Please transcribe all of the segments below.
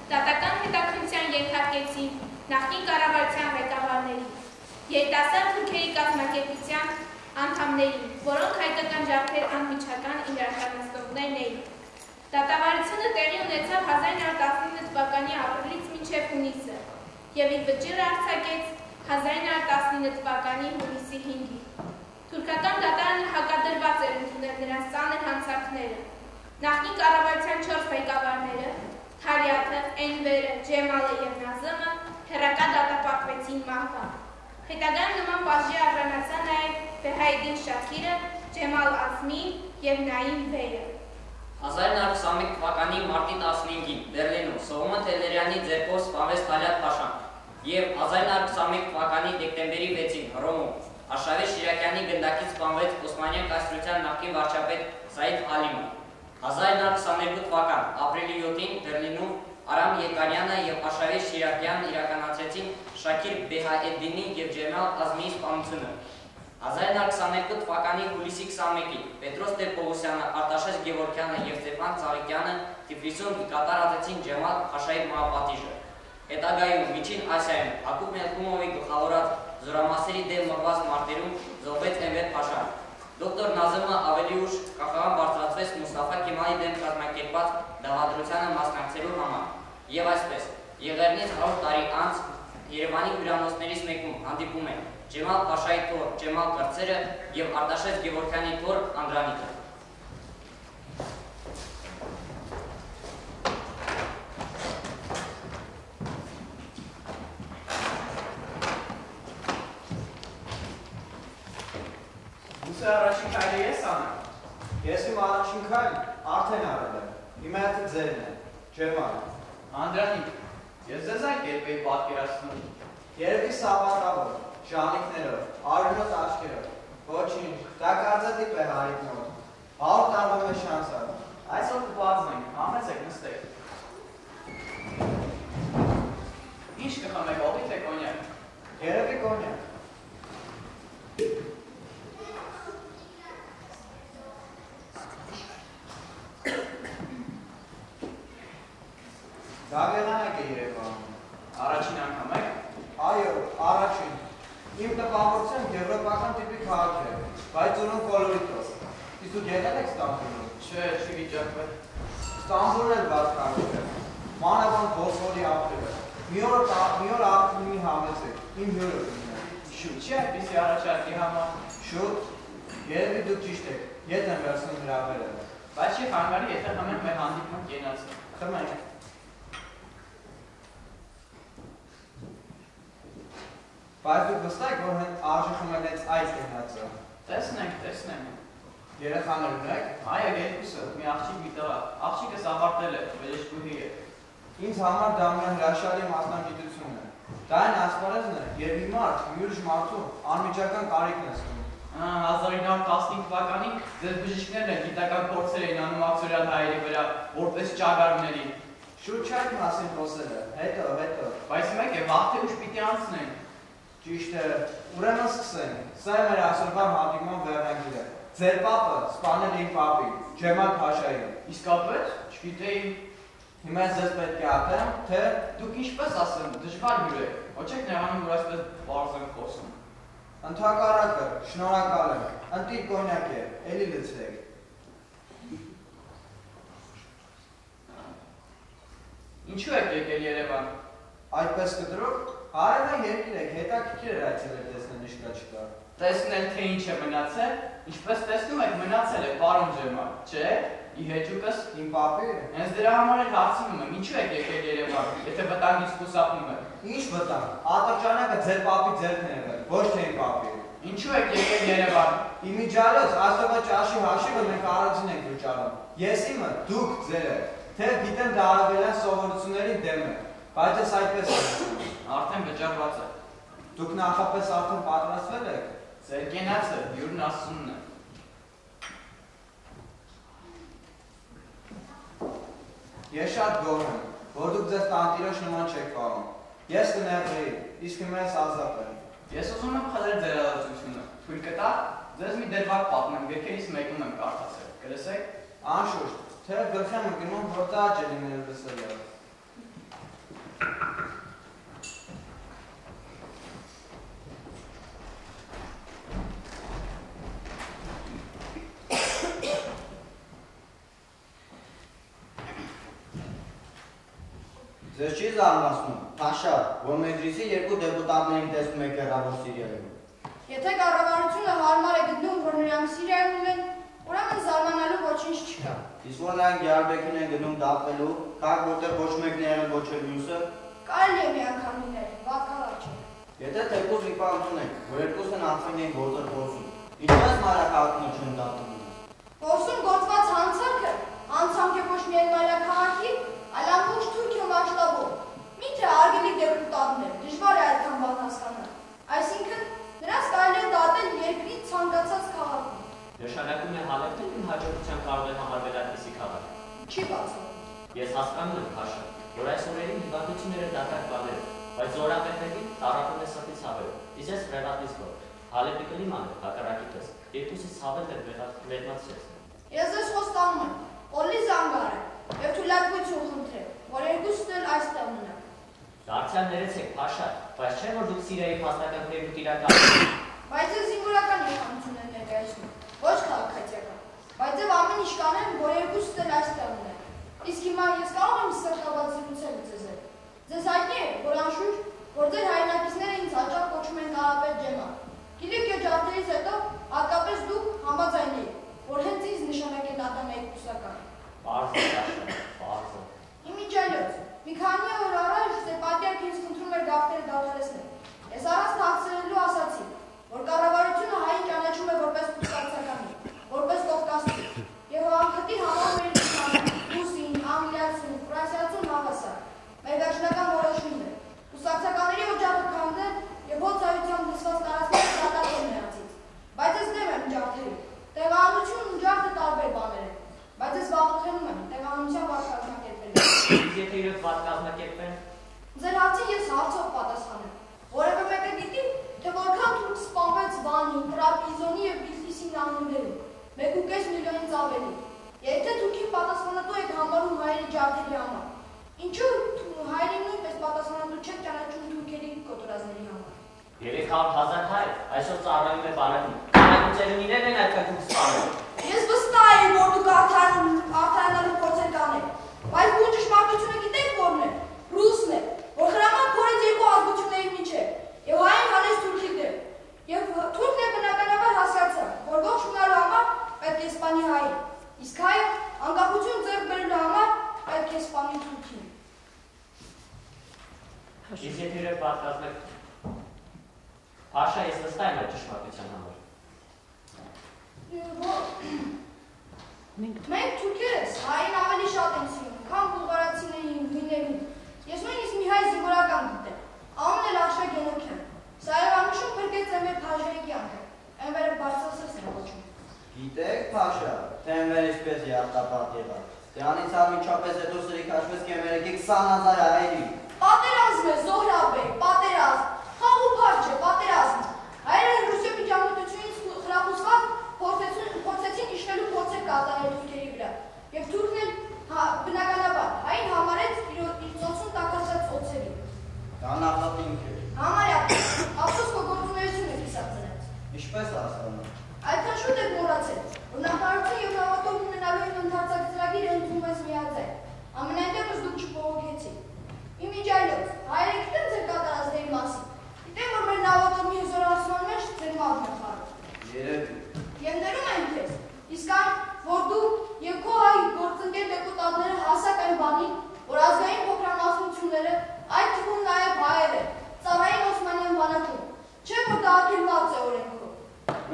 Դատական հետաքննության ենթարկեցին նախկին կառավարության ղեկավարներին, երիտասարդ թուրքերի կազմակերպության անդամներին, որոնք հայկական ջարդեր անմիջական իրականացնողներն էին։ Դատավարությունը տեղի ունեցավ 1919 թվականի ապրիլից մինչև հունիսը և իր վճիռը արձակեց 1919 թվականի հունիսի 5-ին։ Թուրքական դատարանը հակադրված էր ընդունել նրանց ծանր հանցանքները։ Նախկին կառավարության 4 ղեկավարները Թարյաթը, Էնվերը, Ջեմալը և Նազիմը հեռակա դատապարտվեցին մահվան։ Հետագայում նման բաժի արժանացան նաև Բեհայեդին Շաքիրը, Ջեմալ Ազմին և Նաիմ Բեյը։ 1921 թվականի մարտի 15-ին Բերլինում Սողոմոն Թեհլերյանի ձեռքով սպանվեց Թալյատ Փաշան և 1921 թվականի դեկտեմբերի 6-ին Հռոմում Արշավետ Շիրակյանի գնդակից սպանվեց Օսմանյան կայսրության նախկին վարչապետ Սայիդ Ալիմը։ 1922 թվական ապրիլի 7-ին Բերլինում Արամ Եկարյանը և Արշավետ Շիրակյանն իրականացրեցին Շաքիր Բեհայեդդինի և Ջեմալ Ազմիի սպանությունը։ 1922 թվականի հուլիսի 21-ին Պետրոս Տեր-Պողոսյանը, Արտաշես Գևորգյանը և Ստեփան Ծաղիկյանը Թիֆլիսում կատարածեցին Ջեմալ Փաշայի մահապատիժը։ Հետագայում Միջին Ասիայում Հակուբ Մելքումովի գլխավորած զորամասերի դեմ մղված մարտերում զոհվեց Էնվեր Փաշան։ Դոկտոր Նազիմը ավելի ուշ կախաղան բարձրացվեց Մուստաֆա Կեմալի դեմ կազմակերպած դավադրությանը մասնակցելու համար։ Եվ այսպես, Եղեռնից 100 տարի անց Երևանի հյուրանոցներից մեկում հանդիպում են Ջեմալ Փաշայի թոռ Ջեմալ Կրծերը և Արտաշես Գևորգյանի թոռ Անդրանիկը։ Ուսը առաջին քայլը ես անեմ։ Ես իմ առաջին քայլ արդեն արել եմ։ Իմ հետը ձերն է, Ջեմալ։ Անդրանիկ, ես ձեզ այն կերպ էի պատկերացնում։ Երևի սաբատավոր, ժանիքներով, արյունոտ աչքերով։ Ոչինչ, դա կարծատիպ է հարիք մոտ։ 100 տարվա մեջ շանսար։ Այսօր կպվածն ենք, համեցեք նստեք։ Ինչ կխմեք, օղի թե կոնյակ։ Երևի կոնյակ։ Դավեղանակ է Երևանում։ Առաջին անգամ եք։ Այո, առաջին։ Իմ տպավորությամբ եվրոպական տիպի քաղաք է, բայց ուրույն կոլորիտով։ Իսկ դուք եղել եք Ստամբուլում։ Չէ, չի վիճակվել։ Ստամբուլն էլ վատ քաղաք է։ Մանավանդ Բոսֆորի ափերը։ Մի օր ափի համեցեք, իմ հյուրը կլինեք։ Շուտ չի այդպիսի առաջարկի համար։ Շուտ։ Երևի դուք ճիշտ եք, ետ եմ վերցնում հրավերը։ Բայց չի խանգարի, եթե խմենք մեր հանդիպման կենացը։ Խմենք։ Բայց դուք վստահ եք, որ արժի խմել հենց այս կենացը։ Տեսնենք։ Երեխաներ ունեք։ Այո, երկուսը, մի աղջիկ մի տղա։ Աղջիկս ավարտել է, բժշկուհի է։ Ինձ համար դա մի հրաշալի մասնագիտություն է։ Դա այն ասպարեզն է, երբ մի մարդ ուրիշ մարդու անմիջական կարիքն է զգում։ 1915 թվականին ձեր բժիշկներն են գիտական փորձեր էին անում աքսորիալ հայերի վրա, որպես ճագարների։ Շուտ չէ այդ մասին խոսելը, հետո։ Բայց մեկ է, վաղ թե ուշ պիտի անցնենք։ Ճիշտ է, ուրեմն սկսենք, սա է մեր այսօրվա հանդիպման վերնագիրը։ Ձեր պապը սպանել է իմ պապին, Ջեմալ Փաշային։ Իսկապես, չգիտեի։ Հիմա ես պետք է ատեմ, թե դուք ինչպես ասեմ, դժվար հյուր եք, ոչ եք նեղանում, որ այսպես բարձր եմ խոսում։ Ընդհակառակը, շնորհակալ եմ, ընտիր կոնյակ է, էլի լցրեք։ Ինչու եք եկել Երևան։ Այդպես կտրուկ, հարևան երկիր եք, հետաքրքիր էր այցելել տեսնել ինչ կա չկա։ Տեսնել թե ինչ է մնացել, ինչպես տեսնում եք մնացել է պարոն Ջեմալ, չէ՞։ Ի հեճուկս իմ պապի է։ Հենց դրա համար էլ հարցնում եմ, ինչու եք եկել Երևան, եթե վտանգից խուսափում եք։ Ինչ վտանգ։ Ատրճանակը ձեր պապի ձեռքն է եղել, ոչ թե իմ պապի։ Ինչու եք եկել Երևան։ Իմիջիալոց այսօրվա ճաշի հաշիվը մենք առանձին ենք վճարում։ Ես իմը, դուք ձերը, թե գիտեմ դա արաբելյան սովորությունների դեմ է, բայց ես այդպես եմ։ Արդեն վճարված է։ Դուք նախապես արդեն պատրաստվել եք։ Ձեր կենացը հյուրն ասումն է։ Ես շատ գոհ եմ, որ դուք ձեզ տանտիրոջ նման չեք պահում։ Ես կներվեի, իսկ հիմա ես ազատ եմ։ Ես ուզում եմ խլել ձեր ազատությունը։ Թույլ կտա՞ք, ձեզ մի դերվակ պատմեմ, գրքերից մեկում եմ կարդացել։ Կլսեք։ Անշուշտ, թե գլխի եմ ընկնում, որ դա աճ է լինելու լսելը։ Ձեզ չի զարմացնում, Փաշա, որ մեջլիսի երկու դեպուտատներին տեսնում եք հեռավոր Սիրիայում։ Եթե կառավարությունը հարմար է գտնում, որ նրանք Սիրիայում են, ուրեմն զարմանալու ոչինչ չկա։ Իսկ որ նրանք Դիարբեքին են գնում դատվելու, քաղաք որտեղ ոչ մեկն է եղել, ոչ էլ մյուսը։ Կարելի է մի անգամ լինել, վատ քաղաք չէ։ Եթե թեկուզ մի բան ունենք, որ երկուսն անցնի են գործել փորձում, ինչպես մայրաքաղաքն չեն դատում։ Փորձում գործված հանցանք է ոչ միայն մայրաքաղաքի, այլ ամբողջ Թուրքիա մասշտաբով։ Միթե արգելի դեպուտատներ, դժվար է այդքան բան հասկանալ։ Այսինքն, նրանց կարելի է դատել երկրի ցանկացած քաղաքում։ Նշանակում է Հալեբն հաջողության կարող է համարվել այդպիսի քաղաք։ Չի բացվում։ Ես հասկանում եմ, Փաշա, որ այս օրերին հիվանդությունները դատարկ բաներ են, բայց զորապետներին տարապում է սրտի ցավերը։ Իսկ ես ռևատիզմ եմ։ Հալեբը կլիման է հակառակի պես։ Երկուսից ցավել է մեղացրեց։ Ես ձեզ խոստանում եմ, Օլի զանգար է, եւ թույլատվություն խնդրեմ, որ երկուսն էլ այստեղ մնան։ Դարձյալ ներեցեք, Փաշա, բայց չէ՞ որ դուք Սիրիայի փաստական թեյու տիրակալներ։ Բայց ես զինվորական իշխանություն եմ ներկայացնում, ոչ քաղաքացիական։ Բայց եւ ամեն ինչ կանեմ, որ երկուսն էլ այստեղ մնան։ Իսկ հիմա ես կարող եմ սրտաբաց զրուցել ձեզ հետ։ Ձեզ հայտնի է, որ անշուշտ, որ ձեր հայրենակիցները ինձ հաճախ կոչում են Կարապետ ջեմա։ Գիտեք, ջարդերից հետո հատկապես դուք համաձայն եք, որ հենց ինձ նշանակեն ատամ երկուսական։ Պարզ է, Փաշա, պարզ է։ Իմիջայլոց, մի քանի օր առաջ Ստեփանյանը ինձ խնդրում էր գաղթերը դադարեցնել։ Ես առանց թաքցրելու ասացի, որ կառավարությունը հային ճանաչում է որպես կուսակցականի, որպես կովկասցի, եւ անխտիր համարում էր ռուսին, անգլիացին, ֆրանսիացուն հավասար։ Մեր վերջնական որոշումն է։ Կուսակցականների օջախը քանդել եւ հոցայությամբ լսված տարածքները դատարկել նրանցից։ Բայց ես դեմ եմ ջարդերին։ Տեղանությունն ու ջարդը տարբեր բաներ են։ Բայց ես վախենում եմ տեղանության վատ կազմակերպելու։ Իսկ եթե իրոք վատ կազմակերպեն։ Ձեր հարցին ես հարցով պատասխանեմ։ Որևէ մեկը գիտի, թե որքան թուրք սպանվեց Վանի, Տրապիզոնի եւ Բիլֆիսի նահանգներում, 1.5 միլիոնից ավելի։ Եթե թուրքին պատասխանատու եք համարում հայերի ջարդերի համար, ինչու հայերին նույնպես պատասխանատու չեք ճանաչում թուրքերի կոտորածների համար։ 300,000 հայ այսօր ծառայում է բանակում։ Բանակում ծերունիներն են այդքան թուրք սպանել։ Ես վստահ եմ, որ դուք արդարանալու փորձ եք անել, բայց դու ճշմարտությունը գիտեք որն է։ Ռուսն է, որ խրաման փորեց երկու ազգությունների միջև, եւ հային հանեց թուրքի դեմ։ Եվ թուրքն է բնականաբար հասկացավ, որ ողջ մնալու համար պետք է սպանի հային, իսկ հայը անկախություն ձեռք բերելու համար պետք է սպանի թուրքին։ Իսկ եթե իրոք վատ կազմակերպեն։ Փաշա, ես վստահ եմ այդ ճշմարտության համար։ Մենք թուրքերս հային ավելի շատ ենք սիրում, քան բուլղարացիներին, հույներին։ Ես նույնիսկ մի հայ զինվորական գիտեմ, անունն էլ Աշա Գենոքյան։ Սա Եվանուշում փրկեց Էնվեր Փաշայի կյանքը, Էնվերը բարձրացրեց նրա ոչում։ Գիտեք, Փաշա, թե Էնվերը ինչպես երթապատ եղավ։ Դրանից անմիջապես հետո սրի քաշվեց Էնվերեկի 20,000 հայերի։ Պատերազմ է, Զոհրաբեկ, պատերազմ, խաղ ու փառ չէ, պատերազմ։ Հայերը Ռուսիա միջամտությունից խրախուսված փորձեցին իշխելու փորձեր կատարել թուրքերի վրա, եւ թուրքն էլ բնականաբար հային համարեց իր ծոցում տաքացած օձերի։ Դա նախատինք է։ Համարյա, ափսոս քո գործունեությունը կիսացնեց։ Ինչպես հասկանալ։ Այդքան շուտ եք մոռացել, որ նախարարություն եւ նավատորմ ունենալու են ընդարձակ ծրագիր ընդունվեց միաձայն։ Ամենայնտեղս դուք չփողոքեցիք։ Իմիջայլոց, հայերը գիտեն ձեր կատարածների մասին։ Գիտեն, որ մեր նավատորմի հզորացման մեջ ձեր մատն է խառը։ Երևի։ Եվ ներում են քեզ, իսկ այն, որ դու եւ քո հայ գործընկեր դեպուտատները հասակ այն բանին, որ ազգային փոքրանասնությունները, այդ թվում նաեւ հայերը, ծառային Օսմանյան բանակում, չէ՞ որ դա արգելված է օրենքով։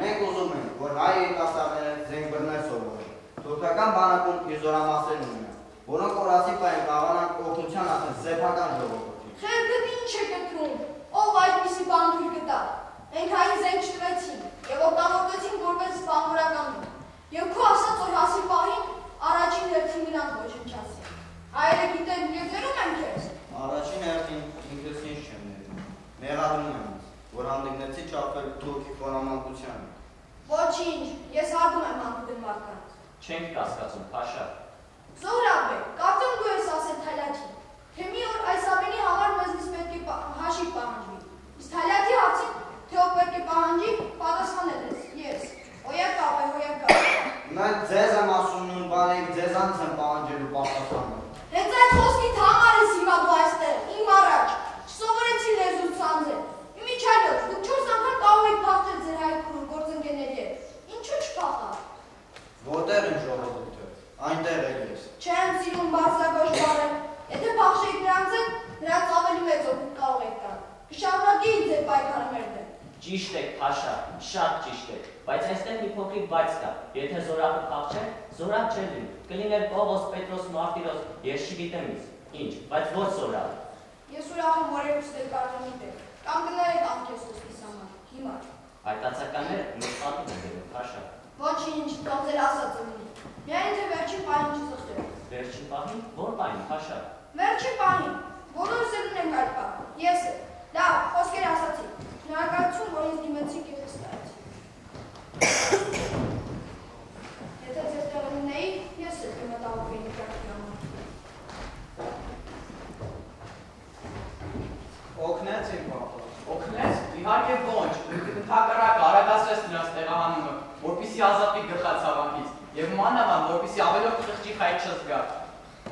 Մենք ուզում ենք, որ հայ երիտասարդները զենք բռնել սովորեն։ Թուրքական բանակում իր զորամասեր ունենան, որոնք օրասիպային կարողանան օգնության ասել սեփական ժողովրդին։ Խելքդ ինչ է կտրում, ով այդպիսի բան թույլ կտա։ Մենք հային զենք չտվեցին եւ օգտագործեցին որպես զբաղորական։ Եվ քո ասած որ հասի պահին առաջին հերթին նրանք ոչնչացրին։ Հայերը գիտեն եւ ներում են քեզ։ Առաջին հերթին ինքս ինձ չեմ ներում։ Մեղադրում եմ ինձ, որ հանդիգնեցի չափել թուրքի խոնամանկությանը։ Ոչինչ, ես հարգում եմ հանդուգն մարդկանց։ Չենք կասկածում, Փաշա։ Զոհրաբեկ, կարծում դու ես ասել թայլաքի, թե մի օր այս ամենի համար հաշիվ պահանջվի։ Իսկ Թալյաթի հարցին, թե ով պետք է պահանջի, պատասխանել ես, ես։ Հոյակ կապ է, հոյակ կապ է։ Mən ձեզ եմ ասում նույն բանыг, ձեզանց եմ պահանջելու պատասխանը։ Հենց այդ խոսքիդ համար ես հիմա դու այստեղ, իմ առաջ, չսովորեցի լեզու ցանցել։ Իմիջիայլոց, դուք 4 անգամ կարող եք փախչել ձեր հայ գործընկերների հետ։ Ինչու չփախա։ Որտեղ են ժողովուրդը, այնտեղ էլ ես։ Չեմ սիրում բարձրագույն բառեր։ Եթե փախչեիք նրանց հետ, նրանց ավելի մեծ օգուտ կարող եք տալ։ Կշարունակեիք ձեր պայքարը մեր դեմ։ Ճիշտ եք, Փաշա, շատ ճիշտ եք, բայց այստեղ մի փոքրիկ բայց կա, եթե Զորաբը փախչեր, Զորաբ չէր լինի, կլիներ Պողոս, Պետրոս, Մարտիրոս, ես չգիտեմ ինչ, բայց ոչ Զորաբ։ Ես ուրախ եմ, որ երկուստ եք կարող եք, կամ կներեք անկես խոսքիս համար, հիմա։ Հայտացականները մեզ պատիվ են դնում, Փաշա։ Ոչինչ, կամ ձեր ասածը լինի, միայն թե վերջին պահին չզղջեք։ Վերջին պահին, որ պահին, Փաշա։ Վերջին պահին, բոլորս էլ ունենք այդ պահ, ես է, լավ, խոսքեր ասացի, շնորհակալություն, որ ինձ դիմեցիք և ես տարեցի։ Եթե ձեզ տեղը լինեի, ես էլ կմտահոգեի նկատի համար։ Օգնեց իմ պապը։ Օգնեց, իհարկե ոչ, ընդհակառակը արագացրեց նրանց տեղահանումը, որպեսզի ազատվի գլխացավանքից, և մանավանդ, որպեսզի ավելորդ խղճի խայտ չզգա։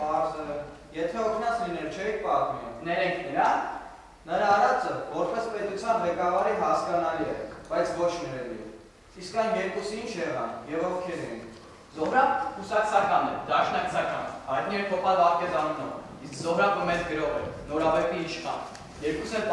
Պարզ է, եթե օգնած լիներ չէիք պատմի։ Ներենք նրան։ Նրա արածը որպես պետության ղեկավարի հասկանալի է, բայց ոչ ներելի։ Իսկ այն երկուսի ինչ եղան և ովքեր էին։ Զոհրաբ կուսակցական է, դաշնակցական, հայտնի էր Թոփալ Վարդգես անունով, իսկ Զոհրաբը մեծ գրող էր, Նորաբեպի իշխան։ Երկուսն էլ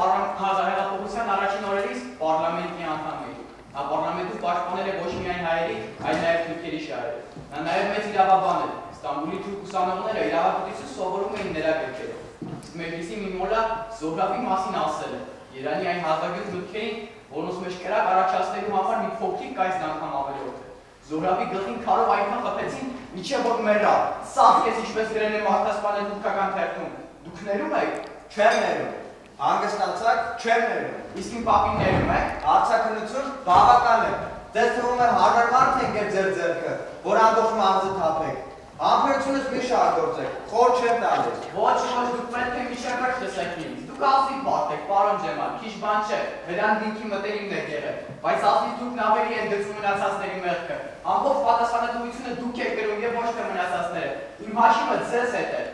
հեղափոխության առաջին օրերից պարլամենտի անդամ էին։ Նա պարլամենտում պաշտպանել է ոչ միայն հայերի, այլ նաև թուրքերի շահերը։ Նա նաև մեծ իրավաբան էր։ Ստամբուլի թուրք ուսանողները իրավապետություն սովորում էին նրա գրքերով։ Իսկ Մեջլիսի մի մոլա Զոհրաբի մասին ասել է. Երանի այն հազվագյուտ մտքերին, որոնց մեջ կրակ առաջացնելու համար մի փոքրիկ կայսր անգամ ավելորդ է։ Զոհրաբի գլխին քարով այնքան խփեցին, մինչև որ մեռավ։ Սաղ քեզ ինչպես գրել է մարդասպանել թուրքական թերթում։ Դուք ներում եք։ Չեմ ներում։ Հանգստացաք, չեմ ներում։ Իսկ իմ պապին ներում եք։ Արձակնություն բավական է։ Ձեզ թվում է հարմար մարդ ընկեր ձեր ձեռքը, որ ամբողջ մարզը թափեք։ Համբերությունս մի շահագործեք, խոր չեմ տալիս։ Ոչ, դուք պետք է մի շարք տեսեք ինձ։ Դուք ազնիվ մարդ եք, պարոն Ջեմալ, քիչ բան չէ, նրան դինքի մտերիմն եք եղել, բայց ազնիվ դուքն ավելի եք գցում մնացածների մեղքը։ Ամբողջ պատասխանատվությունը դուք եք կրում և ոչ թե մնացածները։ Իմ հաշիվը ձեզ հետ է։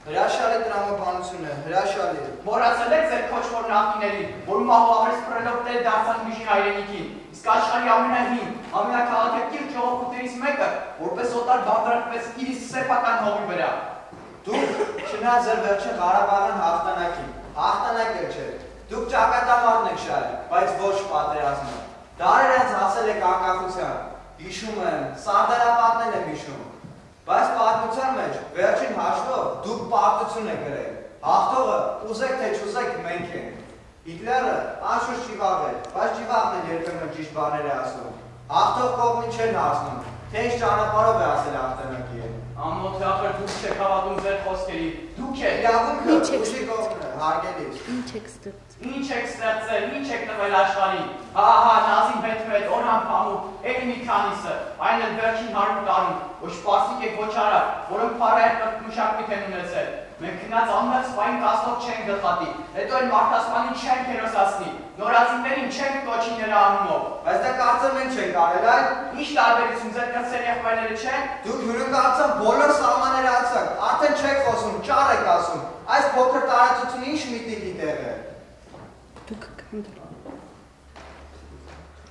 Հրաշալի տրամաբանություն է, հրաշալի։ Մոռացել եք ձեր քոչվոր նախնիներին, որ մահվավերս փռելով տեր դարձան միջին հայրենիքին, իսկ աշխարհի ամենահին, ամենաքաղաքակիրթ ժողովուրդներից մեկը, որպես օտար բանտարկվեց իր իսկ սեփական հողի վրա։ Դուք չնայած ձեր վերջին Ղարաբաղյան հաղթանակին, հաղթանակ էլ չէ։ Դուք ճակատամարտն եք շարել, բայց ոչ պատերազմը։ Դարեր անց հասել եք անկախության։ Հիշում եմ, Սարդարապետն եմ հիշում։ Բայց պատմության մեջ վերջին հաշվով դուք պարտություն եք գրել։ Հաղթողը ուզեք թե չուզեք մենք ենք։ Հիտլերը անշուշտ ճիվաղ էր, բայց ճիվաղն էլ երբեմն ճիշտ բաներ է ասում։ Հաղթող կողմին չեն հասնում, թե ինչ ճանապարհով է ասել հաղթանակի է։ Ամոթ ախր դուք չեք հավատում ձեր խոսքերի, դուք եք։ Իրավունքը ուժի կողմն է, հարգելիս։ Ինչ եք ստեղծել, ինչ եք տվել աշխարհին։ Հա, Նազիմ Բեթվետ, Օրհան Փամուկ, էլի մի քանիսը, այն էլ վերջին 100 տարում, ոչ պարսիկ եք, ոչ արաբ, որոնք փառահեղ մշակույթ են ունեցել։ Մենք քնած ամենից սպային կասնով չենք գլխատի, հետո էլ մարդասպանին չենք հերոսացնի, նորածիններին չենք կոչի նրա անունով։ Բայց դա կարծեմ մենք չենք արել, այլ Ինչ տարբերություն ձեր կրտսեր եղբայրները չեն։ դուք հյուրընկալության բոլոր սահմանները անցաք, արդեն չեք խոսում, ճառ եք ասում։ Այս փոքր տարածությունը ինչ միտիկի տեղ է։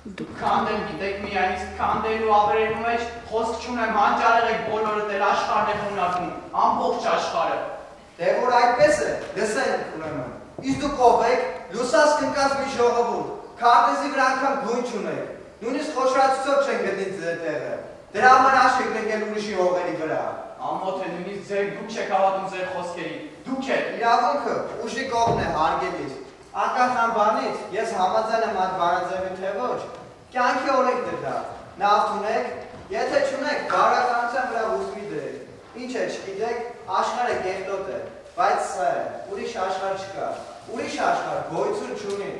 Դուք քանդել գիտեք միայն, իսկ քանդելու ավերելու մեջ խոսք չունեմ, հանճարեղ եք բոլորդ էլ աշխարհն է խունարկում, ամբողջ աշխարհը։ Դե որ այդպես է, լսենք ուրեմն։ Իսկ դուք ով եք, լուսած կնկած մի ժողովուրդ, քարտեզի վրա անգամ գույն չունեք, նույնիսկ խոշորացուցով չեն գտնի ձեր տեղը։ Դրա համար աշկ եք եկել ուրիշի հողերի վրա։ Ամոթ է նույնիսկ դուք չեք հավատում ձեր խոսքերին, դուք եք։ Իրավունքը ուժի կողմն է, հարգելիս։ Անկախ այն բանից, ես համաձայն եմ այդ բանաձևի թե ոչ, կյանքի օրենք դրա։ Նավթ ունեք, եթե չունեք, բարականության վրա ուսմի դրեք։ Ինչ է, չգիտեք, աշխարհը կեղտոտ է, բայց սա է, ուրիշ աշխարհ չկա, ուրիշ աշխարհ գոյություն չունի։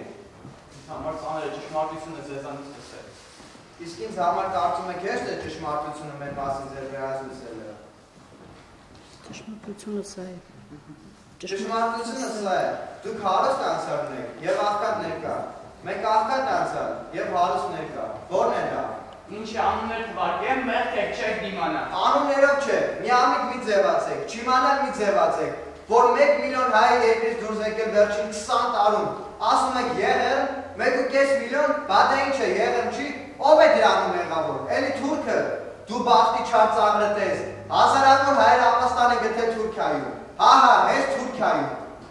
Ինձ համար ծանր է ճշմարտությունը ձեզանից լսել։ Իսկ ինձ համար կարծում եք հեշտ է ճշմարտությունը մեր մասին ձեր վերահաս լսելը։ Ճշմարտությունը սա է։ Ճշմարտությունը սա է, դուք հարուստ անցյալն եք և աղքատ ներկա, մենք աղքատ անցյալ և հարուստ ներկա, որն է դա։ Ինչ անուններ թվարկեմ, մեղք եք չեք դիմանա։ Անուններով չէ, միամիտ մի ձևացեք, չիմանալ մի ձևացեք, որ 1 միլիոն հայ երկրից դուրս եկել վերջին 20 տարում, ասում եք եղել, 1.5 միլիոն, բա դա ինչ է, եղել չի, ով է դրանում մեղավոր, էլի թուրքը, դու բախտի չար ծաղրտես, հազարավոր հայեր ապաստան է գտել Թուրքիայում, հա, հենց Թուրքիայում,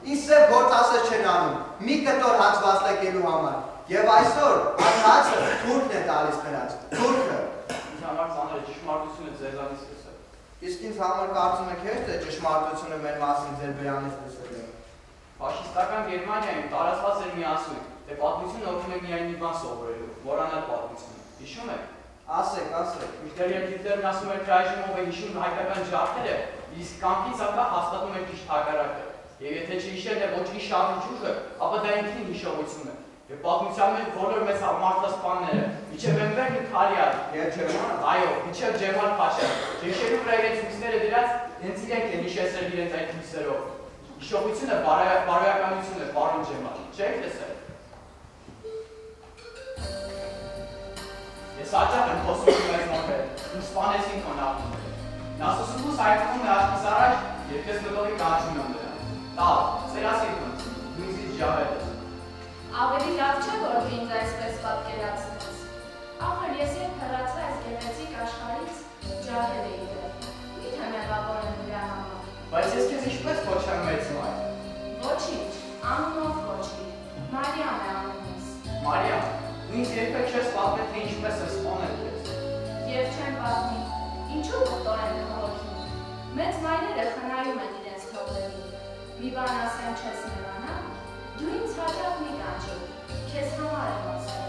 ինչ սև գործ ասես չեն անում, մի կտոր հաց վաստակելու համար, և այսօր այդ հացը թուրքն է տալիս նրանց, թուրքը։ Ինձ համար ծանր է ճշմարտությունը ձեզանից լսել։ Իսկ ինձ համար կարծում եք հեշտ է ճշմարտությունը մեր մասին ձեր բերանից լսել է։ Ֆաշիստական Գերմանիայում տարածված էր մի ասույթ, թե պատմությունը օգնում է միայն մի բան սովորելու, որանալ պատմությունը։ Հիշում եք։ Ասեք։ Մինչդեռ երբ Հիտլերն ասում էր թե այժմ ով է հիշում հայկական ջարդերը, իսկ կամքից ապա հաստատում էր ճիշտ հակառակը։ Եվ եթե չհիշել է ոչինչ շարժ ուժը, ապա դա ինքնին հիշողություն է։ Եվ պատմության մեջ բոլոր մեծ մարդասպանները, միջև Էնվեր Քարիալ, այո, միջև Ջեմալ Փաշա, հիշելու վրա իրենց հույսները դրած, հենց իրենք են հիշեցրել իրենց այդ հույսերով։ Հիշողությունը բարոյականություն է, պարոն Ջեմալ, չեք տեսել։ Ես հաճախ եմ խոսում մեզ մոտ է, ինձ սպանեցին քո նախնիները։ Նա սուսուփուս հայտնվում է աչքիս առաջ, և քեզ մտողի կանչում եմ նրան։ Տալ, սերասիր քնց, դու ինձից ջահել ես։ Ավելի լավ չէ, որ դու ինձ այսպես պատկերացնես։ Ախր ես երբ հեռացա այս գեղեցիկ աշխարհից, ջահել էի դեռ։ Մի՞թե մեղավոր եմ դրա համար։ Բայց ես քեզ ինչպես կոչեմ մեծ մայր։ Ոչինչ, անունով կոչի։ Մարիամ է անունս։ Մարիամ, ինձ երբեք չես պատմել, թե ինչպես ես սպանել քեզ։ Եվ չեմ պատմի, ինչու կտորեն քո հոգին։ Մեծ մայրերը խնայում են իրենց թողերին։ Մի բան ասեմ չես նեղանա, դու ինձ հաճախ մի կանչի, քեզ համար եմ ասում։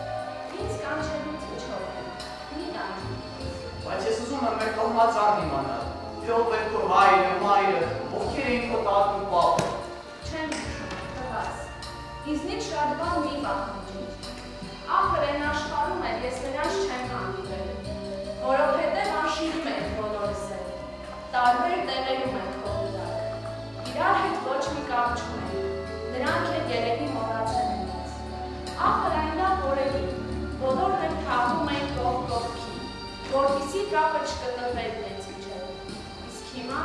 Ինձ կանչելուց իջով է, մի կանչի։ Բայց ես ուզում եմ մեր տոհմածան իմանալ, թե ով է քո հայրը, մայրը, ովքեր էին քո տատն ու պապը։ Չեմ հիշում, տղաս, ինձնից շատ բան մի պահանջի։ Ախր են աշխարհում էլ ես նրանց չեմ հանդիպել, որովհետև անշինում ենք բոլորս էլ, տարբեր տեղերում ենք հողիդակ, իրար հետ ոչ մի կապ չունենք, նրանք էլ երևի մոռացել են մեզ։ Ախր այն լավ օրերի, բոլորն էլ թաղում ենք կողքի, որպեսզի կապը չկտրվեր իրենց միջև։ Իսկ հիմա,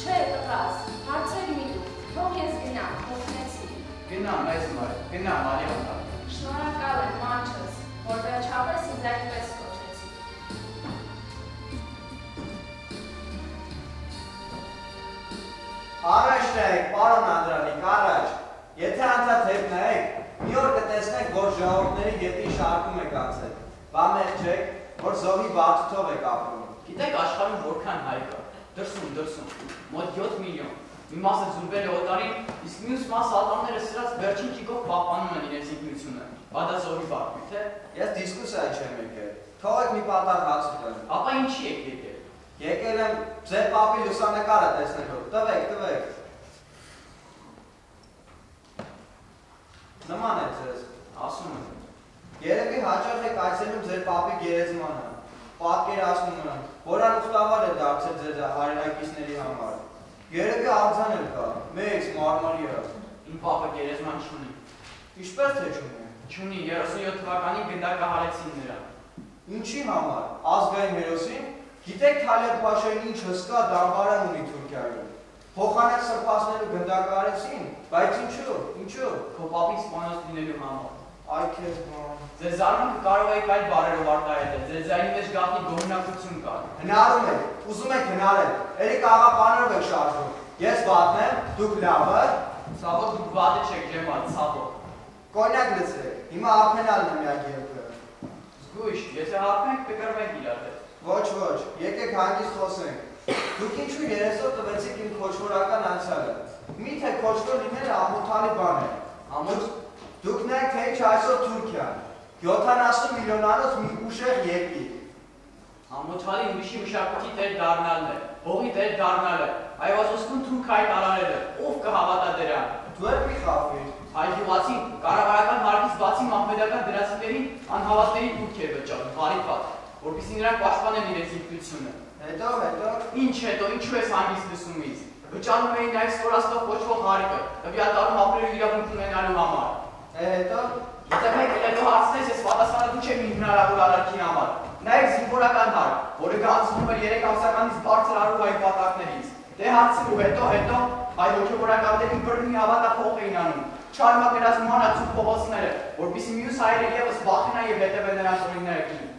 չէ տղաս, հարցեր մի դու, թող ես գնամ, հոգնեցի։ Գնա մեծ մայր, գնա Մարիամ տա։ Շնորհակալ եմ մանչս, որ վերջապես ինձ այդպես կոչեցի։ Առաջ նայեք, պարոն Անդրանիկ, առաջ։ Եթե անդադ հետ նայեք, մի օր կտեսնեք, որ ժողովուրդների գետի շարքում եք անցել։ Բա մեր չեք, որ զոհի բարձութով եք ապրում։ Գիտեք աշխարհում որքան հայ կա։ Դրսում, մոտ 7 միլիոն։ Մի մասը ձուլվել է օտարին, իսկ մյուս մասը ատամները սրած վերջին ճիգով պահպանում են իրենց ինքնությունը։ Բա դա զոհի բախտ է։ Ես դիսկուսիա չեմ եկել։ Թողեք մի պատար հաց ուտեմ։ Ապա ինչի եք եկել։ Եկել եմ ձեր պապի լուսանկարը տեսնելու։ Տվեք։ Նման է ձեզ։ Ասում եմ։ Երևի հաճախ եք այցելում ձեր պապի գերեզմանը։ Պատկերացնում եմ, որ անուստավար է դարձել ձեր հայրենակիցների համար։ Երևի արձան էլ կա, մեծ մարմարիա։ Իմ պապը գերեզման չունի։ Ինչպես թե չունի։ Չունի, 37 թվականին գնդակահարեցին նրան։ Ինչի համար, ազգային հերոսին, գիտեք Թալեբ Փաշային ինչ հսկա դամբարան ունի Թուրքիայում։ Փոխանակ սրբացնելու գնդակահարեցին, բայց ինչու։ Քո պապի սպանոց լինելու համար։ Այ քեզ բան։ Ձեզ զարմանքը կարող եք այլ բարերով արտահայտել, ձեզ ձայնի մեջ գաղտնի գոհունակություն կա։ Հնարում եք, ուզում եք հնարել, էլի կաղապաներով եք շարժվում։ Ես վատն եմ, դուք լավը։ Ցավոք դուք վատը չեք Ջեմալ, ցավոք։ Կոնյակ լցրեք, հիմա արփենալն է միակ երկը։ Զգույշ, եթե հարբենք կկրվենք իրար հետ։ Ոչ, եկեք հանգիստ խոսենք։ Դուք ինչու երեսով տվեցիք իմ քոչվորական անցյալը։ Միթե քոչվոր լինելը ամոթալի բան է։ Ամոթ։ Դուք նայեք, թե ինչ այսօր Թուրքիան, 70 միլիոնանոց մի ուժեղ երկիր։ Ամոթալի ուրիշի մշակույթի տեր դառնալն է, հողի տեր դառնալը, այվազոսկուն թուրքայի տարարելը, ով կհավատա դրան։ Դու եք մի խափիր։ Հայ գյուղացին կառավարական հարկից բացի մահմեդական դրացիներին անհավատների դուրք է վճարում, բարի պատ, որպեսզի նրանք պաշտպանեն իրենց ինքնությունը։ Հետո։ Ինչ հետո, ինչու ես հանգիստ լսում ինձ։ Վճարում էին այդ ստորաստով կոչվող հարիկը, տվյալ տարում ապրելու իրավունք ունենալու համար։ Հետո Եթե մեկ ելելու հարցնես, ես պատասխանատու չեմ իմ հնարավոր արարքի համար։ Նաև զինվորական հարկ, որը գանձվում էր 3 ամսականից բարձր արուհայի պատակներից։ Դե հարցրու հետո այ հոգևորականներին բռնի հավատափող էին անում։ Չարմակերած մանացու փողոցները, որպեսզի մյուս հայերը ևս վախենան եւ հետևեն նրանց օրինակին։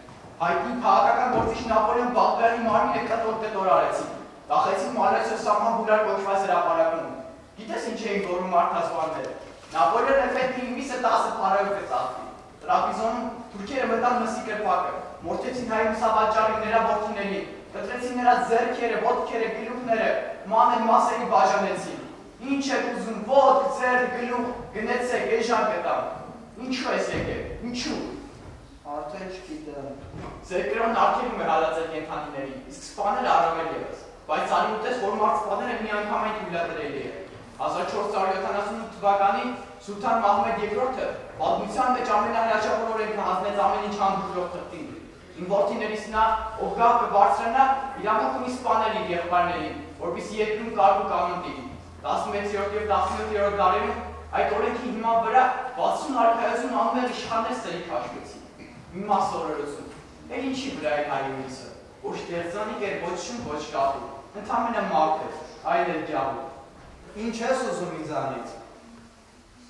Հայտնի քաղաքական գործիչ Նապոլեոն Բաղդադի մարմինը կտոր արեցին։ Տախեցին Մալայսիա սահմանբուլար կոչված հրապարակում։ Գիտես ինչ էին գործում մարդասպանները։ Նապոլեոնը պետք է միսը 10 փարայով կծախվի։ Տրապիզոնում թուրքերը մտան մսի կրպակը, մորթեցին հայ ուսավաճառին նրա որդիներին, կտրեցին նրա ձեռքերը, ոտքերը, գլուխները, մանր մասերի բաժանեցին։ Ինչ եք ուզում, ոտք, ձեռք, գլուխ, գնեցեք, էժան կտամ։ Ինչու ես եկել, ինչու։ Արդեն չգիտեմ։ Ձեր կրոնն արգելում է հալածել կենդանիներին, իսկ սպանել առավել ևս, բայց արիմուտես, որ մարդ սպաները մի անգամայն թույլատրելի է։ 1478 թվականին Սուլթան Մահմեդ II-ը պատմության մեջ ամենահրաշավոր օրենքը հանձնեց ամեն ինչ հանդուրժող թղթին։ Իմ որդիներից նա, ով գահ կբարձրանա, իրավունք ունի սպանել իր եղբայրներին, որպեսզի երկրում կարգ ու կանոն տիրի։ 16-րդ եւ 17-րդ դարերում այդ օրենքի հիման վրա 60 արքայազուն անմեղ իշխաններ սրիկ հաշվեցին։ Մի մաս օրորություն։ Էլ ինչի վրա է հայրենիցը, ոչ դերձանիկ էր, ոչ շուն, ոչ կատու, ընդամենը մարդ էր, այլ էլ ջահու։ Ինչ ես ուզում ինձանից։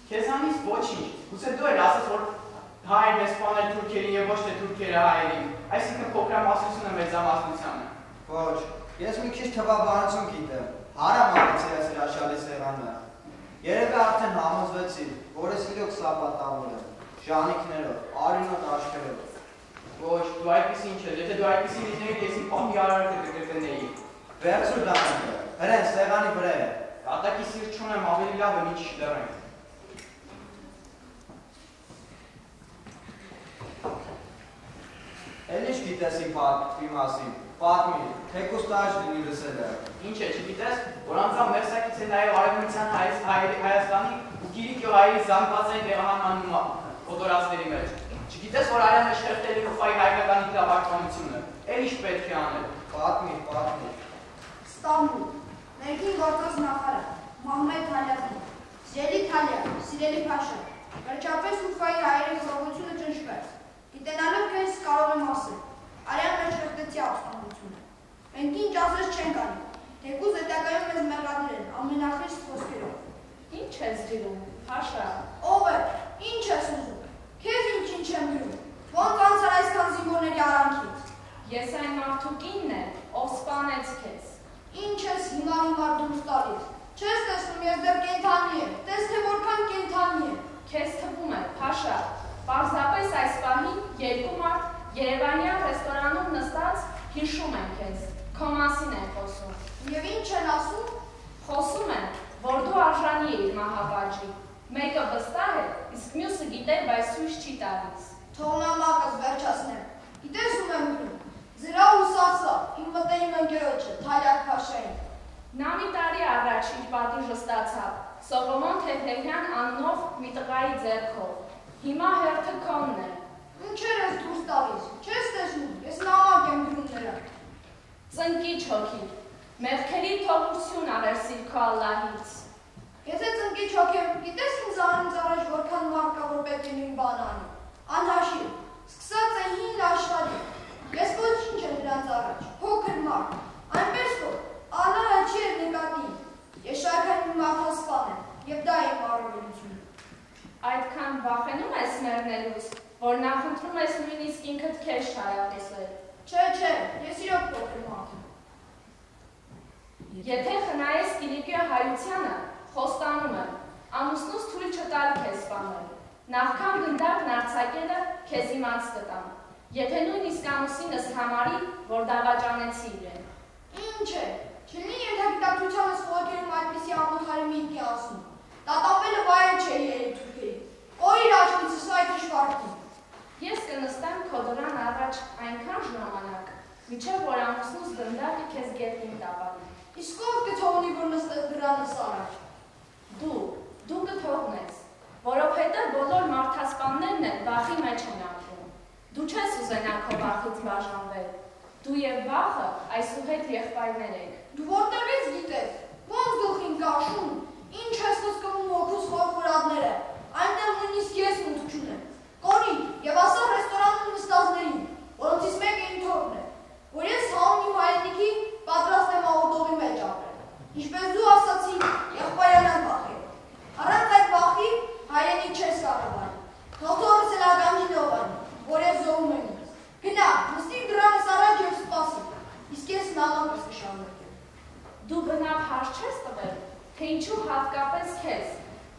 Քեզանից ոչինչ, գուցե դու էլ ասես, որ հայերն է սպանել թուրքերին եւ ոչ թե թուրքերը հայերին, այսինքն փոքրամասնությունը մեծամասնությանը։ Ոչ, ես մի քիչ թվաբանություն գիտեմ, հարամարեցի այս հրաշալի սեղանը։ Երևի արդեն համոզվեցի, որ ես իրոք սապատավոր եմ, ժանիքներով, արյունոտ աչքերով։ Ոչ, դու այդպիսի ինչ ես, եթե դու այդպիսի լինեիր, ես իմ պահի արարքը կգտնեի։ Վերցրու դանակը, հրեն սեղանի վրա է։ Կատակի սիրտ չունեմ, ավելի լավ է մի քիչ լռենք։ Էլ ինչ գիտես իմ պատմի մասին, պատմի, թեկուզ տաշ լինի լսելը։ Ինչ է, չգիտես, որ անձամբ ներսակից է նաև արևմտյան Հայաստանի ու Կիրիկյո հայերի զանգվածային տեղահանման ֆոտորացների մեջ։ Չգիտես, որ այլան մեջ խեղդել է Ուֆայի հայկական ինքնապաշտպանությունը, էլ ինչ պետք է անել։ Պատմի։ Ստամբուլ, ներքին գործոց նախարար, Մահմեդ Թալյազին, սիրելի Թալյա, սիրելի Փաշա, վերջապես Ուֆայի հայերի զորությունը ճնշվեց։ Գիտենալով քեզ կարող եմ ասել, արյան մեջ խեղդեցի ապստամբությունը։ Մենք ինչ ասես չենք անի, թեկուզ հետագայում մեզ մեղադրել ամենախիստ խոսքերով։ Ինչ ես դիրում, Փաշա։ Ով է, ինչ ես ուզում, քեզ ինչ եմ գրում, ոնց անցար այսքան զինվորների արանքից։ Ես այն մարդուկինն եմ, ով սպանեց քեզ։ Ինչ ես հիմար դուրս տալիս, չես տեսնում ես դեռ կենթանի եմ, տես թե որքան կենթանի եմ։ Քեզ թվում է, Փաշա, պարզապես այս պահին երկու մարդ Երևանյան ռեստորանում նստած հիշում են քեզ, քո մասին են խոսում։ Եվ ինչ են ասում։ Խոսում են, որ դու արժանի էիր մահապատժի։ Մեկը վստահ է, իսկ մյուսը գիտե, բայց ցույց չի տալիս։ Թող նա մակս վերջացնեմ։ Գիտես ում եմ գրում։ Զրա ու Սասա, իմ մտերիմ ընկերոջը, Թալյակ Փաշային։ Նա մի տարի առաջ իր պատիժը ստացավ Սողոմոն Թեթևյան անունով մի տղայի ձեռքով։ Հիմա հերթը քոնն է։ Ինչեր ես դուրս տալիս, չես տեսնում, ես նամակ եմ գրում նրան։ Ծնկիչ հոգի, մեղքերի թողություն արեր սիրքո Ալլահից։ Եթե ծնկիչ հոգի եմ, գիտես ինձ անից առաջ որքան մարդ կա, որ պետք է նույն բան անի։ Անհաշիվ, սկսած է հին աշխարհի։ Ես ոչինչ եմ դրանց առաջ, փոքր մարդ, այնպես որ Ալլահը չի էր նկատի։ Ես շարքային մարդասպան եմ, և դա է իմ առավելությունը։ Այդքան վախենում ես մեռնելուց, որ նախընտրում ես նույնիսկ ինքդ քեզ չայատեսել։ Չէ, ես իրոք փոքր մարդ եմ։ Եթե խնայես Կիլիկյո հայությանը, խոստանում եմ, ամուսնուս թույլ չտալ քեզ սպանել։ Նախքան գնդակն արձակելը քեզ իմաց կտամ։ Եթե նույնիսկ ամուսինս համարի, որ դավաճանեցի իրեն։ Ինչ է, չլինի ենթագիտակցությանս խորքերում այդպիսի ամոթարի միտքի ասում։ Տատապելը վայր չէ երեք թուրքերի։ Օրիր աչքիցս այդ հշվարկին։ Ես կնստեմ քո դրան առաջ այնքան ժամանակ, մինչև որ ամուսնուս գնդակը քեզ գետնին տապալի։ Իսկ ով կթողնի, որ նստես դրանս առաջ։ Դու կթողնես, որովհետև բոլոր մարդասպաններն էլ վախի մեջ են ապրում։ Դու չես ուզենա քո վախից բաժանվել։ Դու եւ վախը այսուհետ եղբայրներ եք։ Դու որտեղից գիտես, ոնց դաշուն, ինչ ես սկսկվում հոգուս խորխորատները, այնտեղ նույնիսկ ես մուտք չունեմ։ Կորի և ասա ռեստորանում նստածներին, որոնցից մեկը իմ թոքն է, որ ես հանուն իմ հայրենիքի պատրաստ եմ աղոտողի մեջ ապրել։ Ինչպես դու ասացի, եղբայրանան վախել։ Առանց այդ վախի հայրենիք չես կառավարի։ Թող թորս էլ ականջինով անի, որ ես զոհում եմ ինձ։ Գնա, նստիր դրանս առաջ և սպասի, իսկ ես նաղանքս կշարունակեմ։ Դու բնավ հարց չես տվել, թե ինչու հատկապես քեզ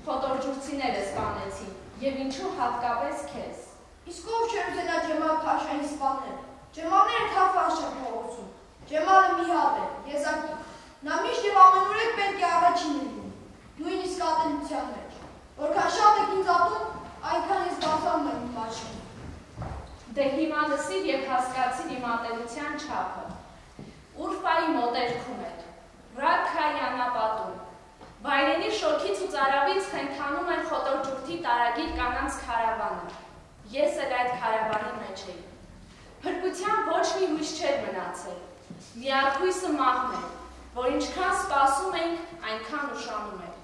խոտորջուրցիները սպանեցին և ինչու հատկապես քեզ։ Իսկ ով չէր ուզենա Ջեմալ Փաշային սպանել։ Ջեմալները թափան չեն փողոցում։ Ջեմալը մի հատ է, եզակի։ Նա միշտ և ամենուրեք պետք է առաջին լինում, նույնիսկ ատելության մեջ։ Որքան շատ եք ինձ ատում, այնքան ես բացանում եմ իմ աչքին։ Դե հիմա լսիր և հասկացիր իմ ատելության չափը։ Ուրֆայի մոտերքում էր, Ռաքքայի անապատում։ Վայրենի շոգից ու ծարավից խենթանում էր խոտորջուրդի տարագիր կանանց քարավանը։ Ես էլ այդ քարավանի մեջ էի։ Փրկության ոչ մի հույս չէր մնացել։ Միակ հույսը մահն էր, որ ինչքան սպասում էինք, այնքան ուշանում էր։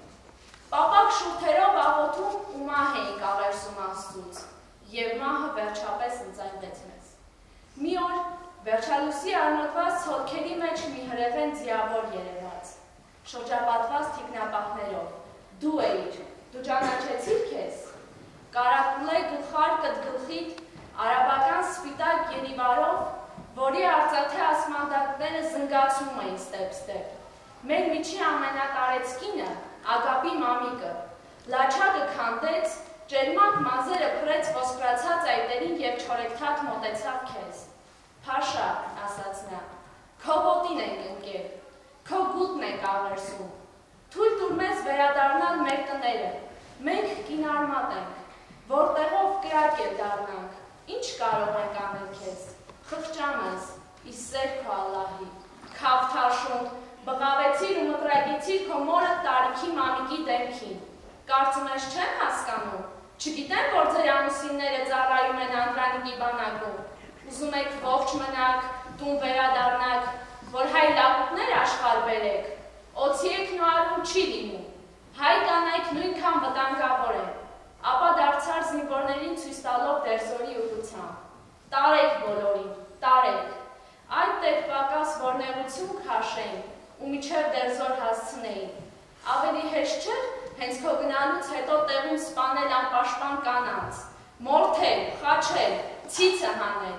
Պապակ շուրթերով աղոթում ու մահ էինք աղերսում Աստծուց, և մահը վերջապես ընծայնվեց մեզ։ Մի օր վերջալուսի արնոտված հոտքերի մեջ մի հրեղեն ձիավոր երևաց, շրջապատված թիկնապահներով։ Դու էիր, դու ճանաչեցիր քեզ։ Կարակուլե գլխար կտգլխիտ, արաբական սպիտակ երիվարով, որի արծաթե ասմանդակները զնգացում էին ստեպ-ստեպ։ Մեր միջի ամենակարեցկինը, Ագապի մամիկը, լաչակը քանդեց, ջերմակ մազերը փռեց ոսկրացած այտերին և չորեքթաթ մոտեցավ քեզ։ Փաշա, ասաց նա, քո ոտին ենք ընկել, քո գուտն ենք աղերսում։ Թույլ տուր մեզ վերադառնալ մեր տները, մենք կինարմատ ենք, որտեղով կրակ էլ դառնանք, ինչ կարող ենք անել քեզ։ Խղճանս, իսեր քո Ալլահի, քավթաշունդ, բղավեցիր ու մտրագեցիր քո մորը տարիքի մամիկի դեմքին։ Կարծում ես չեմ հասկանում, չգիտեմ, որ ձեր ամուսինները ծառայում են Անդրանիկի բանակում, ուզում եք ողջ մնաք, տուն վերադառնաք, որ հայ լապուկներ աշխարհ բերեք, օձիեքն ու արուն չի լինում, հայ կանայք նույնքան վտանգավոր են, ապա դարձար զինվորներին ցույց տալով դերձորի ուղղությամբ։ Տարեք բոլորին, տարեք, այդ տեղ պակաս որ նեղություն քաշեին ու միջև դերձոր հասցնեին։ Ավելի հեշտ չէր հենց քո գնալուց հետո տեղում սպանել անպաշտպան կանանց, մորթել, խաչել, ցիցը հանել,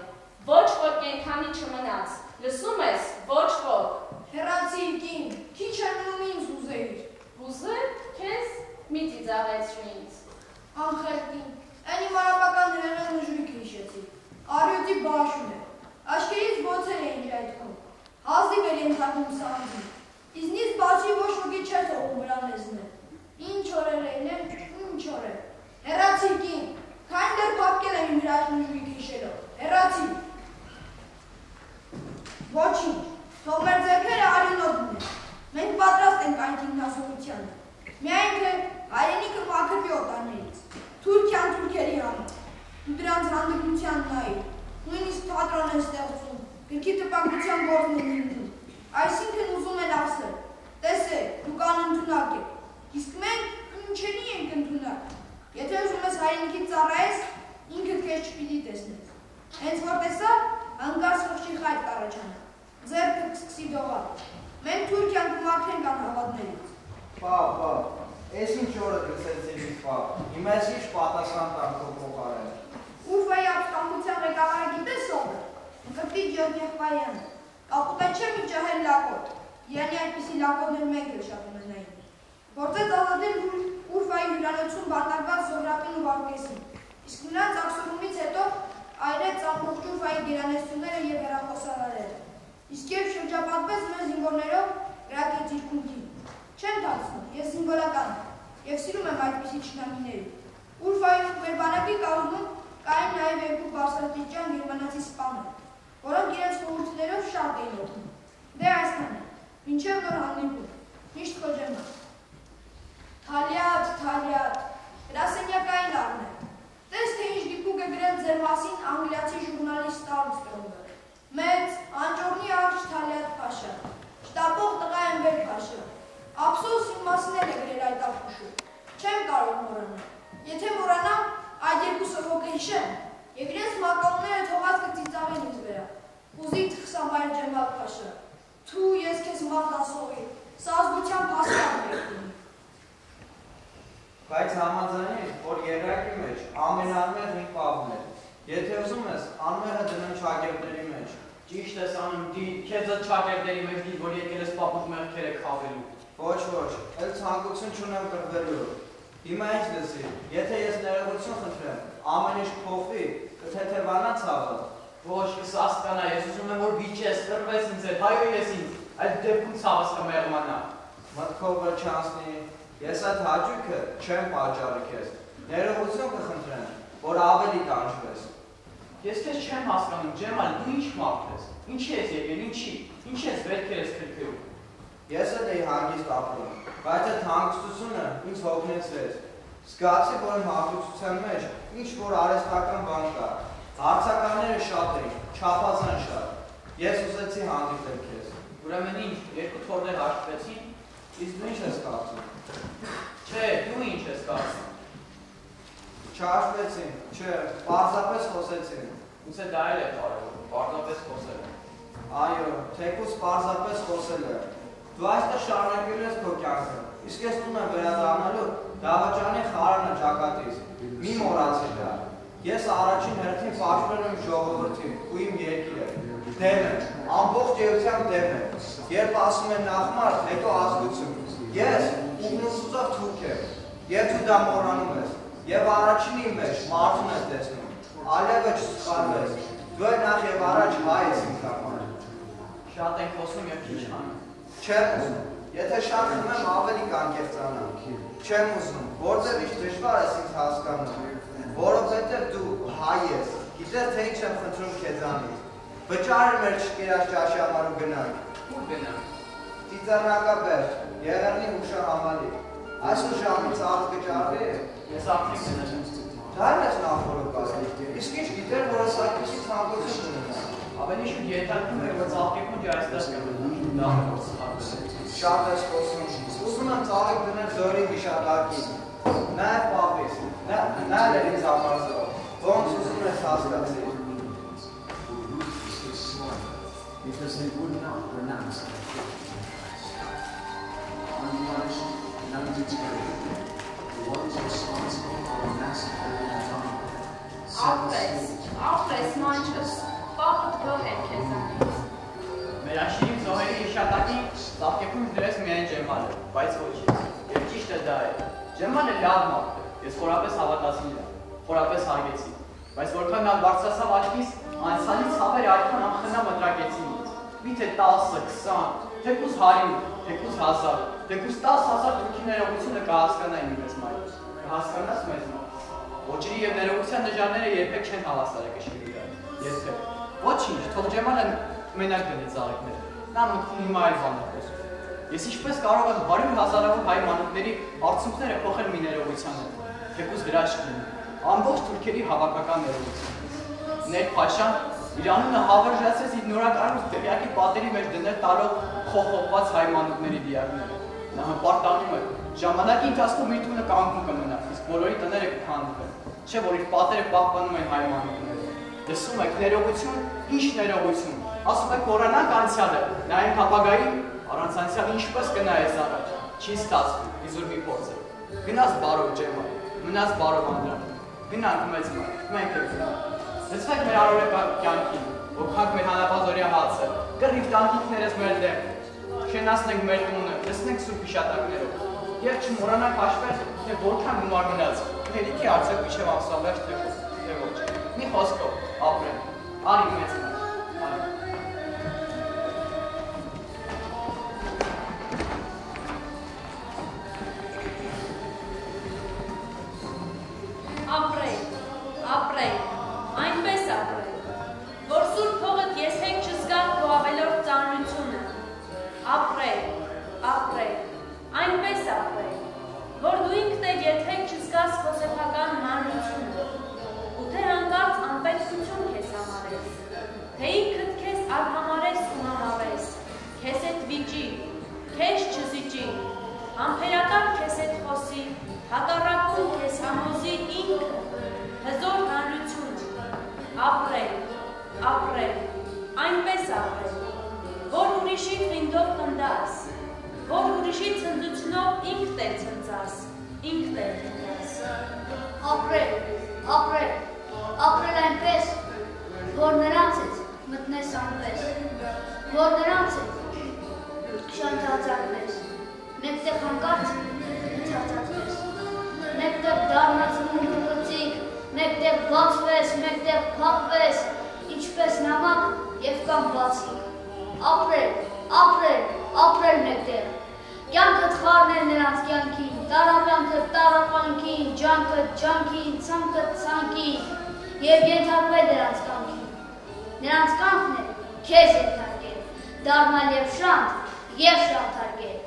ոչ ոք կենդանի չմնաց, լսում ես, ոչ ոք։ Հեռացիր կին, քիչ է մնում ինձ ուզեիր։ Ուզել, քեզ մի ծիծաղեցրու ինձ։ Անխելքին, այն իմ արաբական հրեղեն ուժույք հիշեցի, արյոտի բաշուն է, աշկերից բոցեր էին ժայթքում, հազիվ էր ենթակում սանձին, իզնից բացի ոչ ոքի չէր թողում վրա լեզնել, ինչ օրեր էին են, ինչ օրեր, հեռացիր կին, քայն դեր պապկել եմ իմ հրաշն ուժույք հիշելով, հեռացիր։ Ոչինչ, թող մեր ձերքերը արյունոդն են, մենք պատրաստ ենք այն ինքնասողությանը, միայն թե հայրենիքը մաքրվի օտարներից, Թուրքիան թուրքերի համար, դու դրանց հանդգնության նայիր, նույնիսկ թատրոն են ստեղծում, գրքի տպագրության գործն են հիմնում, այսինքն ուզում են ասել, տեսեք, դուք անընդունակ եք, իսկ մենք ինչերի ենք ընդունակ, եթե ուզում ես հայրենիքիդ ծառայես, ինքդ քեզ չպիտի տեսնես, հենց որ տեսա, հանկարծ խղճի խայտ կառաջանա, ձեռքը կսկսի դողալ, մենք Թուրքիան կմաքրենք անհավատներից։ Պապ, ես ինչ օրը դրսեցիր ինձ պապ, հիմա ես ինչ պատասխան տամ քո փոխարեն։ Ուրֆայի ապստամբության ղեկավարը գիտես ով է, Մկրտիչ Եղեղբայանը, կապուտաչեմ մի ջահել լակոտ, յանի այդպիսի լակոտներ մենք էլ շատ ունենային, գործեց ազատել Ուրֆայի հյուրանոցում բանտարկված Զոհրաբին ու Վարուկեսին, իսկ նրանց աքսորումից հետո այրեց ամբողջ Ուրֆայի գերանեսությունները և հեռախոսարարերը, իսկ երբ շրջապատվեց մեր զինվորներով, գրակեց իր քունքին։ Չեմ դարձնում, ես զինվորական եմ և սիրում եմ այդպիսի ճշնամիների։ Ուրֆայում մեր բանակի կազմում կային նաև երկու բարձրաստիճան գերմանացի սպաներ, որոնք իրենց խորհուրդներով շատ էին օգնում։ Դե այսքան է, մինչև նոր հանդիպում, միշտ քո Ջեմալ։ Թալյատ, գրասենյակային առն է։ Տես թե ինչ դիպուկ է գրել ձեր մասին անգլիացի ժուրնալիստ Արմստրոնգը։ Մեծ, անճոռնի արջ Թալյատ Փաշա, շտապող տղա Էնվեր Փաշա։ Ափսոս իմ մասին Անմերը դնեմ չակերտների մեջ։ Ճիշտ ես անում, քեզ չակերտների մեջ դի, որ եկել ես պապուկ մեղքերը խավելու։ Ոչ, էլ ցանկություն չունեմ կռվելու։ Հիմա ինչ լսի, եթե ես ներողություն խնդրեմ, ամեն ինչ փոխվի, կթեթևանա ցավը։ Ոչ, կհասկանա, ես ուզում եմ որ վիճես, կռվես ինձ հետ, հայոյես ինձ, այդ դեպքում ցավս կմեղմանա։ Մտքովը չանցնի, ես այդ հաճույքը չեմ պատճառի քեզ։ Ներողություն կխնդրեմ, որ ավելի կանչվես։ Ես քեզ չեմ հասկանում, Ջեմալ, դու ինչ մարդ ես, ինչի ես եկել, ինչ ես վերքեր ես քրքրում։ Ես էլ էի հանգիստ ապրում, բայց այդ հանգստությունը ինձ հոգնեցրեց։ Զգացի, որ իմ հաղթության մեջ ինչ-որ արհեստական բան կա։ Հարցականները շատ էին, չափազան շատ։ Ես ուզեցի հանդիպել քեզ։ Ուրեմն ինչ, երկու թորներ հաշտվեցին, իսկ դու ինչ ես կարծում։ Չէ, դու ինչ ես կարծում։ Չհաշտվեցին, չէ, պարզապես խոսեցին։ Ուցե դա էլ է կարևոր, պարզապես խոսելը։ Այո, թեկուզ պարզապես խոսելը։ Դու այստեղ շարունակելու ես քո կյանքը, իսկ ես տուն եմ վերադառնալու Դավաճանի խարանը ճակատից։ Մի մոռացիր դա։ Ես առաջին հերթին պաշտպանում եմ ժողովրդին ու իմ երկիրը։ Դեմ եմ, ամբողջ էությամբ դեմ եմ։ Երբ ասում են նախմարդ, հետո ազգություն։ Ես ուղնուցուցով թուրք եմ, և դու դա մոռանում ես, և առաջին իմ մեջ մարդուն ես տեսնում։ Ալևը չսխալվես, դու էլ նախ և առաջ հայ ես ինձ համար։ Շատ ենք խոսում և քիչ անում։ Չեմ ուզում, եթե շատ խմեմ ավելի կանկեղծանամ։ Չեմ ուզում, որտեղ ինչ դժվար ես ինձ հասկանում, որովհետև դու հայ ես, գիտես թե ինչ եմ խնդրում քեզանից։ Վճարը մեր չկերած ճաշի համար ու գնանք։ Ուր գնանք։ Ծիծեռնակաբերդ, Եղեռնի հուշահամալի։ Այսօր ժամի ծաղը կճարվի է։ Ես արդեն գնացեմ։ Դա էլ ես նախորդ կասի, իսկ ինչ գիտեր, որ ես այդպիսի ցանկություն ունենա։ Ավելի շուտ ենթարկվում է, որ ծաղկեքունջը այստեղ կմնա։ Շատ ես խոսում, ուզում եմ ծաղիկ դնել զորի վիշատակին, նաև պապիս, նա էլ ինձ համարձով, ոնց ուզում ես հասկացի։ Because they would not renounce their sacrifice. Unpunished and undeterred, the ones responsible for the massacre in Atomic. Ապրես, մանչս, պապդ գոհ է քեզանից։ Մեր աշիրիմ զոհերի հիշատակին ծաղկեքունջ դրես միայն Ջեմալը, բայց ոչ ես, և ճիշտը դա է։ Ջեմալը լավ մարդ է, ես խորապես հավատացի նրան, խորապես հարգեցի, բայց որքան նա բարձրացավ աչքիս, անցյալի ցավերը այդքան անխնա մտրակեցին ինձ։ Միթե 10, 20, թեկուզ 100, թեկուզ 1000, թեկուզ 10,000 թուրքի ներողությունը կհասկանային մեզ մայր, կհասկանաս մեզ մայր։ Ոչերի և ներողության նժարները երբեք չեն հավասարակշռի իրար, երբեք։ Ոչինչ, թող Ջեմալը մենակ գնի ծաղիկները, նա մտքում հիմա այլ բան է խոսում։ Ես ինչպես կարող եմ 100,000-ավոր հայ մանուկների արդյունքները փոխել մի ներողության հետ, թեկուզ գրած չլինի, ամբողջ թուրքերի հավաքական ներողություն։ Ներ Փաշան իր անունը հավերժացրեց իր նորակառույց դղյակի պատերի մեջ դնել տալով խոխոպված հայ մանուկների դիակները։ Նա հպարտանում է, ժամանակի ընթացքում իր տունը կանգուն կմնա, իսկ բոլորի տները կքանդվեն, չէ որ իր պատերը պահպանում են հայ մանուկները։ Լսում եք ներողություն, ինչ ներողություն, ասում եք մոռանանք անցյալը, նայենք ապագային, առանց անցյալ ինչպես կնայես առաջ, չի ստացվի, իզուր մի փորձ է։ Գնաց բարով Ջեմալ, մնաց բարով Անդրան, գնանք մեծ մայր, մենք ենք գնանք։ Լսվեք մեր արորեկան կյանքին, ոգանք մեր հանապազորյա հացը, կռիվ տանքիքներս մեր դեմ, շենացնենք մեր տունը, լսնենք սուրբ հիշատակներով, և չմոռանանք հաշվել, թե որքան գումար մնաց, հերիքի արդյոք մինչև ամսավերջ թե ոչ, մի խոսքով, ապրենք, արի մեծ մայր, արի։ Ապրեք, այնպես ապրեք, որ սուրբ հողդ եզհեք չզգա քո ավելորդ ծանրությունը։ Ապրեք, այնպես ապրեք, որ դու ինքնդ եթեք չզգաս քո սեփական մանրությունը, ու թե հանկարծ անպետքություն քեզ համարես, թե ինքդ քեզ արհամարես ու համավես, քեզ հետ վիճի, քեզ չզիջի, համբերական քեզ հետ խոսի, հակառակում քեզ համոզի ինքը, հզոր հանրությունը, ապրեք, այնպես ապրեք, որ ուրիշի խինդով խնդաս, որ ուրիշի ցնծությունով ինքդ է ցնծաս, ինքդ է խնդաս։ Ապրել այնպես, որ նրանց հետ մտնես անպես, որ նրանց հետ շանթացակպես, մեկտեղ հանկարծ մթացակպես, մեկտեղ դառնաց մունկրծիկ, մեկտեղ բացվես, մեկտեղ փակվես, ինչպես նամակ և կամ բացիկ, ապրել, ապրել, ապրել մեկտեղ, կյանքը խառնել նրանց կյանքին, տարապյանքը տարապանքին, ջանքը ջանքին, ցանքը ցանկին և ենթարկվել նրանց կյանքին, նրանց կյանքն է քեզ ենթարկել, դառնալ և շանթ և շանթարկել։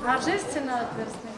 Հաջես չնա ատվերսներ։